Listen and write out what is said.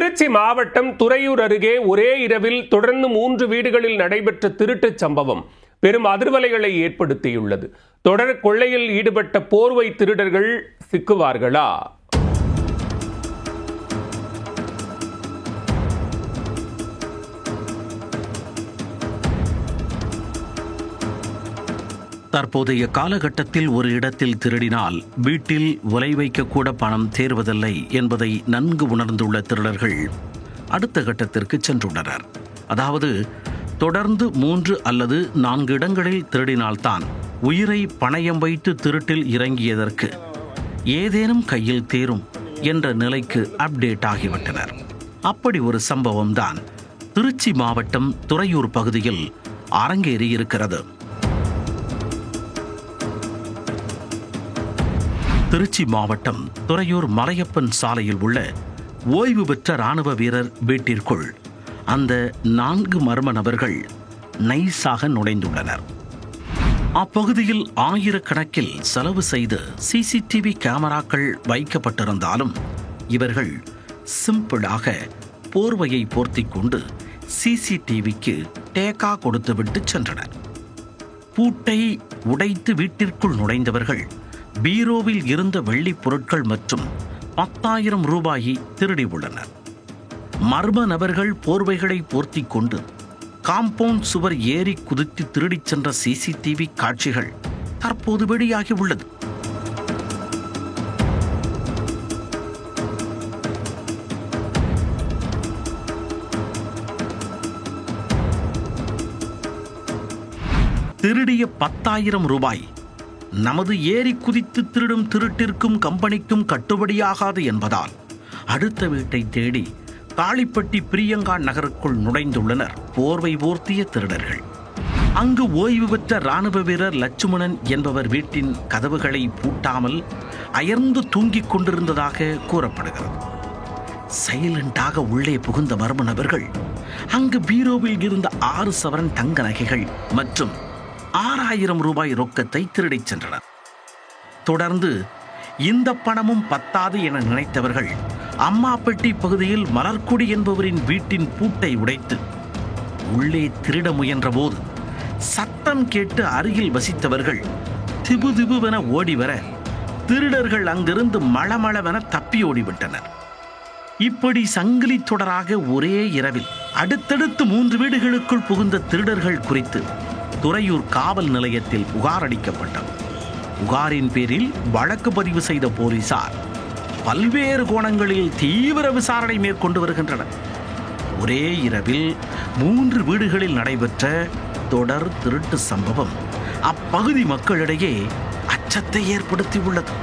திருச்சி மாவட்டம் துறையூர் அருகே ஒரே இரவில் தொடர்ந்து 3 வீடுகளில் நடைபெற்ற திருட்டுச் சம்பவம் பெரும் அதிர்வலைகளை ஏற்படுத்தியுள்ளது. தொடர் கொள்ளையில் ஈடுபட்ட போர்வை திருடர்கள் சிக்குவார்களா? தற்போதைய காலகட்டத்தில் ஒரு இடத்தில் திருடினால் வீட்டில் உலை வைக்கக்கூட பணம் தேர்வதில்லை என்பதை நன்கு உணர்ந்துள்ள திருடர்கள் அடுத்த கட்டத்திற்கு சென்றுள்ளனர். அதாவது தொடர்ந்து 3 அல்லது 4 இடங்களில் திருடினால்தான் உயிரை பணயம் வைத்து திருட்டில் இறங்கியதற்கு ஏதேனும் கையில் தேரும் என்ற நிலைக்கு அப்டேட் ஆகிவிட்டனர். அப்படி ஒரு சம்பவம் தான் திருச்சி மாவட்டம் துறையூர் பகுதியில் அரங்கேறி இருக்கிறது. திருச்சி மாவட்டம் துறையூர் மலையப்பன் சாலையில் உள்ள ஓய்வு பெற்ற இராணுவ வீரர் வீட்டிற்குள் அந்த 4 மர்ம நபர்கள் நைஸாக நுழைந்துள்ளனர். அப்பகுதியில் ஆயிரக்கணக்கில் செலவு செய்து சிசிடிவி கேமராக்கள் வைக்கப்பட்டிருந்தாலும் இவர்கள் சிம்பிளாக போர்வையை போர்த்திக் கொண்டு சிசிடிவிக்கு டேக்கா கொடுத்துவிட்டு சென்றனர். பூட்டை உடைத்து வீட்டிற்குள் நுழைந்தவர்கள் பீரோவில் இருந்த வெள்ளி பொருட்கள் மற்றும் 10,000 ரூபாயை திருடி உள்ளனர். மர்ம நபர்கள் போர்வைகளை போர்த்திக் கொண்டு காம்பவுண்ட் சுவர் ஏறி குதித்து திருடிச் சென்ற சிசிடிவி காட்சிகள் தற்போது வெளியாகி உள்ளது. திருடிய 10,000 ரூபாய் நமது ஏறி குதித்து திருடும் திருட்டிற்கும் கம்பெனிக்கும் கட்டுப்படியாகாது என்பதால் அடுத்த வீட்டை தேடி காளிப்பட்டி பிரியங்கா நகருக்குள் நுழைந்துள்ளனர் போர்வை போர்த்திய திருடர்கள். அங்கு ஓய்வு பெற்ற இராணுவ வீரர் லட்சுமணன் என்பவர் வீட்டின் கதவுகளை பூட்டாமல் அயர்ந்து தூங்கிக் கொண்டிருந்ததாக கூறப்படுகிறது. சைலண்டாக உள்ளே புகுந்த மர்ம நபர்கள் அங்கு பீரோவில் இருந்த 6 சவரன் தங்க நகைகள் மற்றும் 6,000 ரூபாய் ரொக்கத்தை திருடிச் சென்றனர். தொடர்ந்து இந்த பணமும் பத்தாது என நினைத்தவர்கள் அம்மாப்பட்டி பகுதியில் மலர்கொடி என்பவரின் வீட்டின் பூட்டை உடைத்து உள்ளே திருட முயன்ற போது சத்தம் கேட்டு அருகில் வசித்தவர்கள் திபுதிபுவென ஓடி வர திருடர்கள் அங்கிருந்து மளமளவென தப்பி ஓடிவிட்டனர். இப்படி சங்கிலி தொடராக ஒரே இரவில் அடுத்தடுத்து 3 வீடுகளுக்குள் புகுந்த திருடர்கள் குறித்து துறையூர் காவல் நிலையத்தில் புகார் அளிக்கப்பட்டது. புகாரின் பேரில் வழக்கு பதிவு செய்த போலீசார் பல்வேறு கோணங்களில் தீவிர விசாரணை மேற்கொண்டு வருகின்றனர். ஒரே இரவில் 3 வீடுகளில் நடைபெற்ற தொடர் திருட்டு சம்பவம் அப்பகுதி மக்களிடையே அச்சத்தை ஏற்படுத்தியுள்ளது.